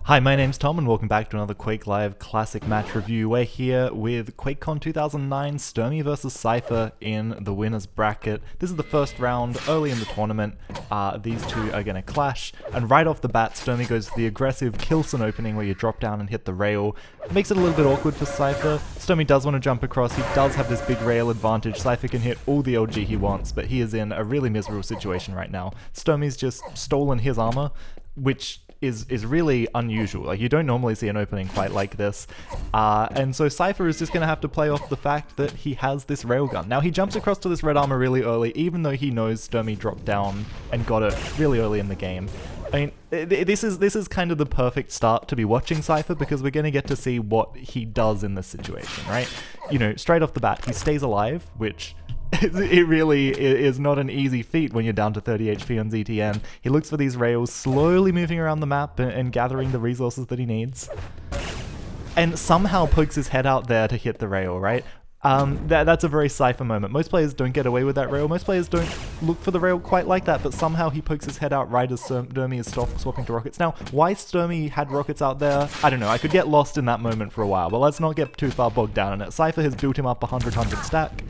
Hi, my name's Tom and welcome back to another Quake Live Classic Match Review. We're here with QuakeCon 2009, Stermy versus Cypher in the winner's bracket. This is the first round, early in the tournament. These two are going to clash, and right off the bat, Stermy goes for the aggressive Kilson opening where you drop down and hit the rail. Makes it a little bit awkward for Cypher. Stermy does want to jump across, he does have this big rail advantage. Cypher can hit all the LG he wants, but he is in a really miserable situation right now. Stermy's just stolen his armor, which is really unusual. Like, you don't normally see an opening quite like this. And so Cypher is just going to have to play off the fact that he has this railgun. Now, he jumps across to this red armor really early, even though he knows Stermy dropped down and got it really early in the game. I mean, this is kind of the perfect start to be watching Cypher, because we're going to get to see what he does in this situation, right? You know, straight off the bat, he stays alive, which it really is not an easy feat when you're down to 30 HP on ZTN. He looks for these rails, slowly moving around the map and gathering the resources that he needs. And somehow pokes his head out there to hit the rail, right? That's a very Cypher moment. Most players don't get away with that rail. Most players don't look for the rail quite like that, but somehow he pokes his head out right as Stermy is swapping to rockets. Now, why Stermy had rockets out there, I don't know. I could get lost in that moment for a while, but let's not get too far bogged down in it. Cypher has built him up 100 stack.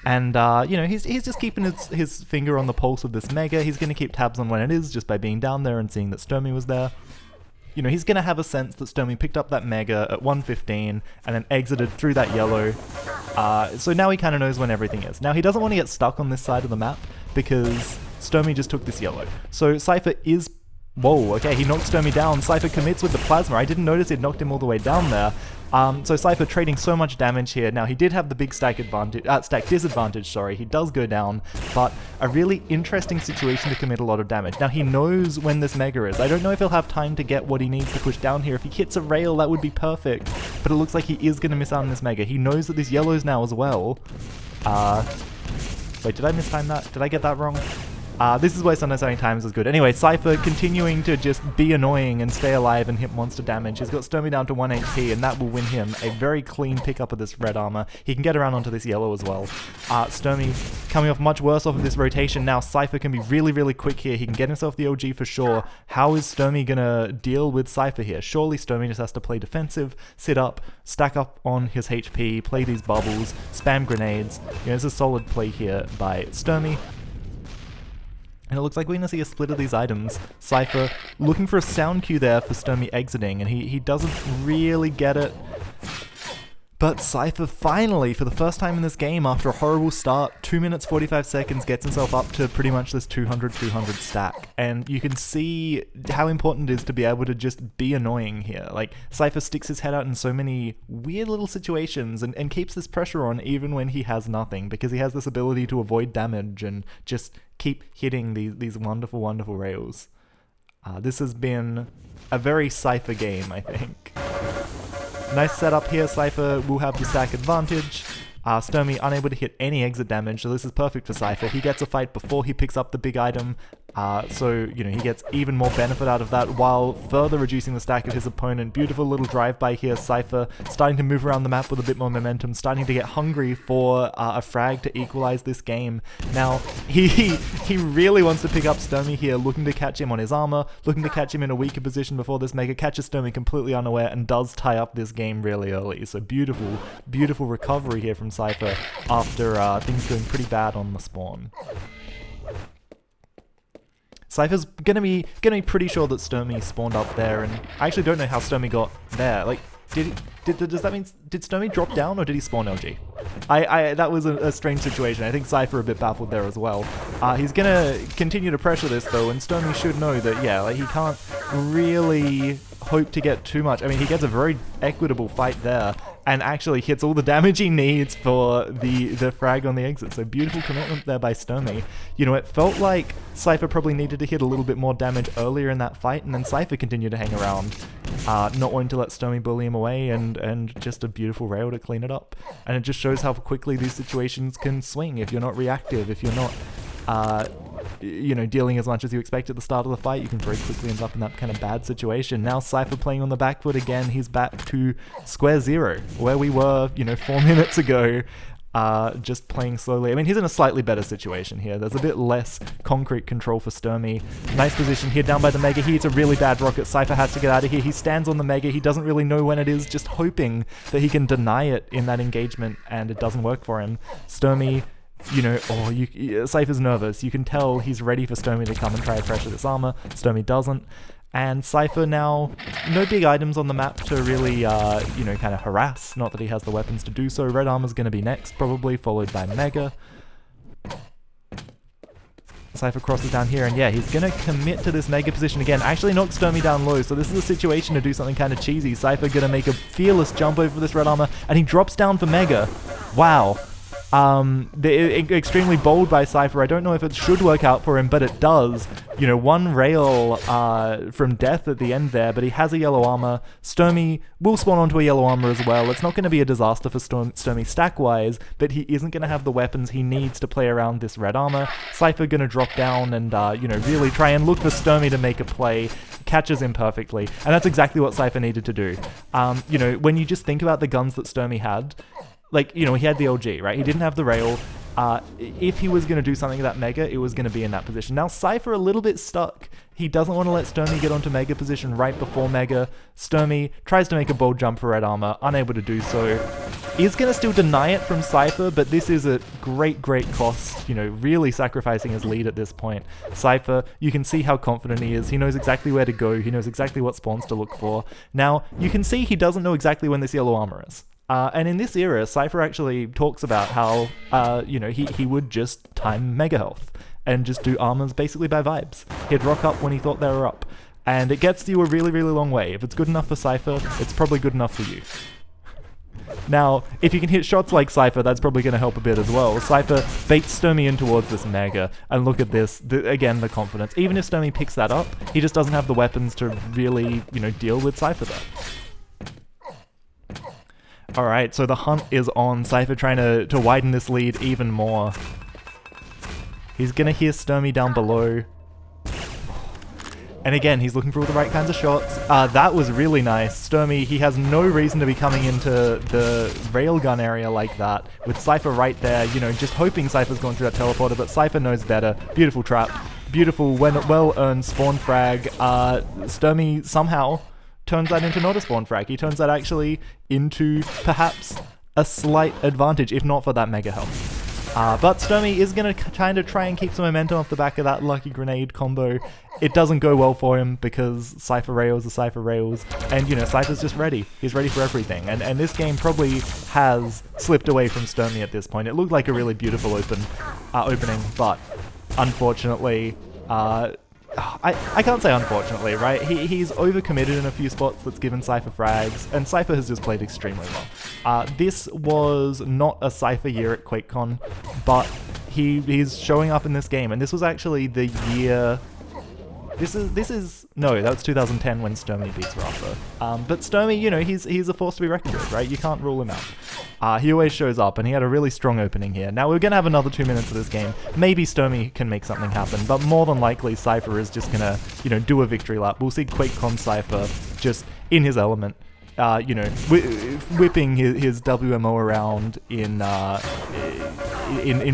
And, you know, he's just keeping his finger on the pulse of this mega. He's going to keep tabs on when it is, just by being down there and seeing that Stermy was there. You know, he's going to have a sense that Stermy picked up that mega at 115 and then exited through that yellow. So now he kind of knows when everything is. Now, he doesn't want to get stuck on this side of the map because Stermy just took this yellow. So Cypher is... Whoa, okay, he knocked Stermy down. Cypher commits with the plasma. I didn't notice he'd knocked him all the way down there. So Cypher trading so much damage here. Now, he did have the big stack disadvantage, sorry. He does go down, but a really interesting situation to commit a lot of damage. Now, he knows when this mega is. I don't know if he'll have time to get what he needs to push down here. If he hits a rail, that would be perfect, but it looks like he is going to miss out on this mega. He knows that there's yellows now as well. Wait, did I mistime that? Did I get that wrong? This is why sometimes having times is good. Anyway, Cypher continuing to just be annoying and stay alive and hit monster damage. He's got Stermy down to 1 HP, and that will win him a very clean pickup of this red armor. He can get around onto this yellow as well. Stermy coming off much worse off of this rotation. Now Cypher can be really, really quick here. He can get himself the OG for sure. How is Stermy gonna deal with Cypher here? Surely Stermy just has to play defensive, sit up, stack up on his HP, play these bubbles, spam grenades. You know, it's a solid play here by Stermy. And it looks like we're going to see a split of these items. Cypher looking for a sound cue there for Stermy exiting, and he doesn't really get it. But Cypher finally, for the first time in this game, after a horrible start, 2 minutes 45 seconds, gets himself up to pretty much this 200 stack. And you can see how important it is to be able to just be annoying here. Like, Cypher sticks his head out in so many weird little situations and keeps this pressure on even when he has nothing, because he has this ability to avoid damage and just keep hitting these wonderful, wonderful rails. This has been a very Cypher game, I think. Nice setup here. Cypher will have the stack advantage. Stermy unable to hit any exit damage, so this is perfect for Cypher. He gets a fight before he picks up the big item, so, you know, he gets even more benefit out of that while further reducing the stack of his opponent. Beautiful little drive-by here. Cypher starting to move around the map with a bit more momentum, starting to get hungry for a frag to equalize this game. Now, he really wants to pick up Stermy here, looking to catch him on his armor, looking to catch him in a weaker position before this mega, catches Stermy completely unaware and does tie up this game really early. So beautiful, beautiful recovery here from Cypher after things going pretty bad on the spawn. Cypher's gonna be pretty sure that Stermy spawned up there, and I actually don't know how Stermy got there. Like, does that mean, did Stermy drop down or did he spawn LG? That was a strange situation. I think Cypher a bit baffled there as well. He's gonna continue to pressure this though, and Stermy should know that, yeah, like, he can't really hope to get too much. I mean, he gets a very equitable fight there, and actually hits all the damage he needs for the frag on the exit. So beautiful commitment there by Stermy. You know, it felt like Cypher probably needed to hit a little bit more damage earlier in that fight, and then Cypher continued to hang around, not wanting to let Stermy bully him away, and just a beautiful rail to clean it up. And it just shows how quickly these situations can swing if you're not reactive, if you're not you know, dealing as much as you expect at the start of the fight. You can very quickly end up in that kind of bad situation. Now Cypher playing on the back foot again. He's back to square zero, where we were, you know, 4 minutes ago. just playing slowly. I mean, he's in a slightly better situation here. There's a bit less concrete control for Stermy. Nice position here down by the Mega. It's a really bad rocket. Cypher has to get out of here. He stands on the Mega. He doesn't really know when it is, just hoping that he can deny it in that engagement, and it doesn't work for him. Stermy, you know, Cypher's nervous. You can tell he's ready for Stermy to come and try to pressure this armor. Stermy doesn't. And Cypher now, no big items on the map to really, you know, kind of harass. Not that he has the weapons to do so. Red armor's going to be next, probably, followed by Mega. Cypher crosses down here, and yeah, he's going to commit to this Mega position again. Actually knocks Stermy down low, so this is a situation to do something kind of cheesy. Cypher going to make a fearless jump over this red armor, and he drops down for Mega. Wow. Extremely bold by Cypher. I don't know if it should work out for him, but it does. You know, one rail from death at the end there, but he has a yellow armor. Stermy will spawn onto a yellow armor as well. It's not going to be a disaster for Stermy stack-wise, but he isn't going to have the weapons he needs to play around this red armor. Cypher going to drop down and, you know, really try and look for Stermy to make a play. Catches him perfectly, and that's exactly what Cypher needed to do. You know, when you just think about the guns that Stermy had, like, you know, he had the LG, right? He didn't have the rail. If he was going to do something to that Mega, it was going to be in that position. Now, Cypher a little bit stuck. He doesn't want to let Stermy get onto Mega position right before Mega. Stermy tries to make a bold jump for red armor, unable to do so. He's going to still deny it from Cypher, but this is at great cost, you know, really sacrificing his lead at this point. Cypher, you can see how confident he is. He knows exactly where to go. He knows exactly what spawns to look for. Now, you can see he doesn't know exactly when this yellow armor is. And in this era, Cypher actually talks about how, you know, he would just time Mega Health and just do armors basically by vibes. He'd rock up when he thought they were up. And it gets you a really long way. If it's good enough for Cypher, it's probably good enough for you. Now, if you can hit shots like Cypher, that's probably going to help a bit as well. Cypher baits Stermy in towards this Mega, and look at this, again, the confidence. Even if Stermy picks that up, he just doesn't have the weapons to really, you know, deal with Cypher there. Alright, so the hunt is on. Cypher trying to widen this lead even more. He's gonna hear Stermy down below. And again, he's looking for all the right kinds of shots. That was really nice. Stermy, he has no reason to be coming into the railgun area like that. With Cypher right there, you know, just hoping Cypher's going through that teleporter, but Cypher knows better. Beautiful trap. Beautiful, well-earned spawn frag. Stermy somehow turns that into not a spawn frag. He turns that actually into perhaps a slight advantage, if not for that Mega Health. But Stermy is going to kind of try and keep some momentum off the back of that lucky grenade combo. It doesn't go well for him because Cypher rails are Cypher rails, and you know, Cypher's just ready. He's ready for everything, and this game probably has slipped away from Stermy at this point. It looked like a really beautiful opening, but unfortunately, I can't say unfortunately, right? He's overcommitted in a few spots that's given Cypher frags, and Cypher has just played extremely well. This was not a Cypher year at QuakeCon, but he's showing up in this game, and this was actually the year... No, that was 2010 when Stermy beats Rafa. But Stermy, you know, he's a force to be reckoned with, right? You can't rule him out. He always shows up, and he had a really strong opening here. Now, we're going to have another 2 minutes of this game. Maybe Stermy can make something happen, but more than likely, Cypher is just going to, you know, do a victory lap. We'll see QuakeCon Cypher just in his element. You know, whipping his WMO around in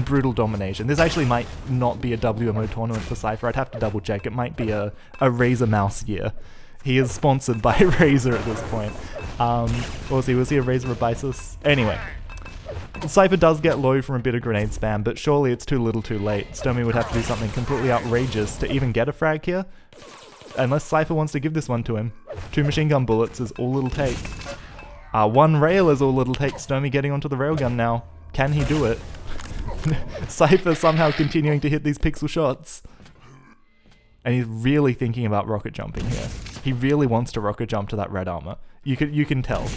brutal domination. This actually might not be a WMO tournament for Cypher. I'd have to double check. It might be a Razer mouse year. He is sponsored by Razer at this point. Was he a Razer or Bisus? Anyway. Cypher does get low from a bit of grenade spam, but surely it's too little too late. Stermy would have to do something completely outrageous to even get a frag here. Unless Cypher wants to give this one to him. 2 machine gun bullets is all it'll take. 1 rail is all it'll take. Stermy getting onto the railgun now. Can he do it? Cypher somehow continuing to hit these pixel shots. And he's really thinking about rocket jumping here. He really wants to rocket jump to that red armor. You can tell.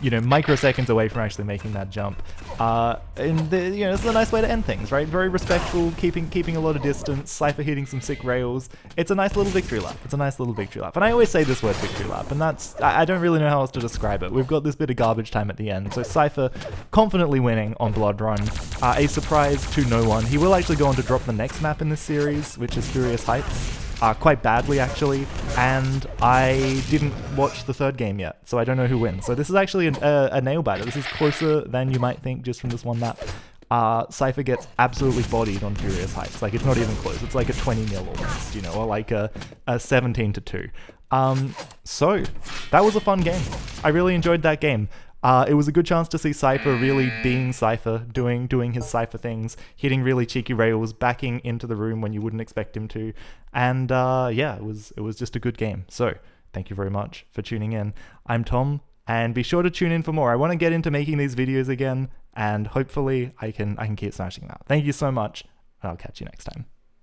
You know, microseconds away from actually making that jump. And you know, it's a nice way to end things, right? Very respectful, keeping a lot of distance, Cypher hitting some sick rails. It's a nice little victory lap. It's a nice little victory lap. And I always say this word victory lap, and that's, I don't really know how else to describe it. We've got this bit of garbage time at the end. So Cypher confidently winning on Bloodrun. A surprise to no one. He will actually go on to drop the next map in this series, which is Furious Heights. quite badly actually, and I didn't watch the third game yet, so I don't know who wins. So this is actually a nail biter. This is closer than you might think just from this one map. Cypher gets absolutely bodied on Furious Heights. Like, it's not even close. It's like a 20-0 almost, you know, or like a 17-2. So that was a fun game. I really enjoyed that game. It was a good chance to see Cypher really being Cypher, doing his Cypher things, hitting really cheeky rails, backing into the room when you wouldn't expect him to, and yeah, it was just a good game. So thank you very much for tuning in. I'm Tom, and be sure to tune in for more. I want to get into making these videos again, and hopefully I can keep smashing that. Thank you so much, and I'll catch you next time.